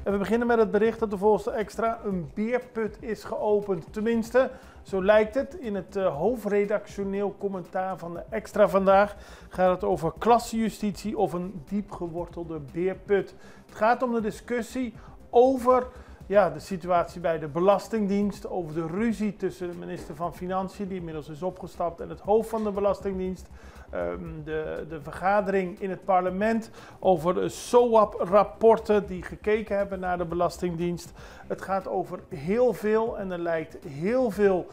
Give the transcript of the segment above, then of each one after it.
En we beginnen met het bericht dat er volgens de Extra een beerput is geopend. Tenminste, zo lijkt het. In het hoofdredactioneel commentaar van de Extra vandaag gaat het over klassenjustitie of een diep gewortelde beerput. Het gaat om de discussie over de situatie bij de Belastingdienst, over de ruzie tussen de minister van Financiën, die inmiddels is opgestapt, en het hoofd van de Belastingdienst. De vergadering in het parlement over de SOAP-rapporten die gekeken hebben naar de Belastingdienst. Het gaat over heel veel en er lijkt heel veel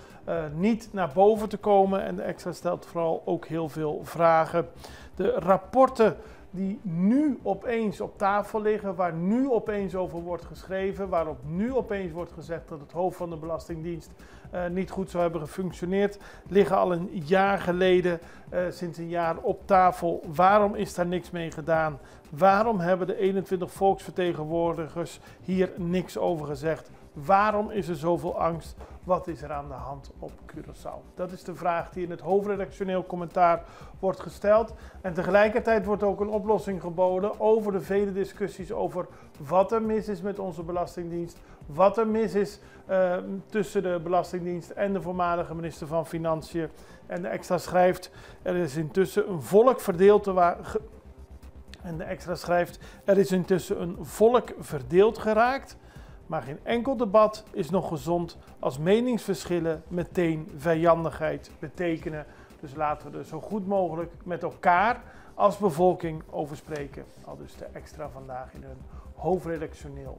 niet naar boven te komen. En de Extra stelt vooral ook heel veel vragen. De rapporten die nu opeens op tafel liggen, waar nu opeens over wordt geschreven, waarop nu opeens wordt gezegd dat het hoofd van de Belastingdienst niet goed zou hebben gefunctioneerd, liggen al een jaar geleden, sinds een jaar op tafel. Waarom is daar niks mee gedaan? Waarom hebben de 21 volksvertegenwoordigers hier niks over gezegd? Waarom is er zoveel angst? Wat is er aan de hand op Curaçao? Dat is de vraag die in het hoofdredactioneel commentaar wordt gesteld. En tegelijkertijd wordt ook een oplossing geboden over de vele discussies over wat er mis is met onze Belastingdienst. Wat er mis is tussen de Belastingdienst en de voormalige minister van Financiën. En de Extra schrijft, er is intussen een volk verdeeld geraakt. Maar geen enkel debat is nog gezond als meningsverschillen meteen vijandigheid betekenen. Dus laten we er zo goed mogelijk met elkaar als bevolking over spreken. Aldus de Extra vandaag in hun hoofdredactioneel.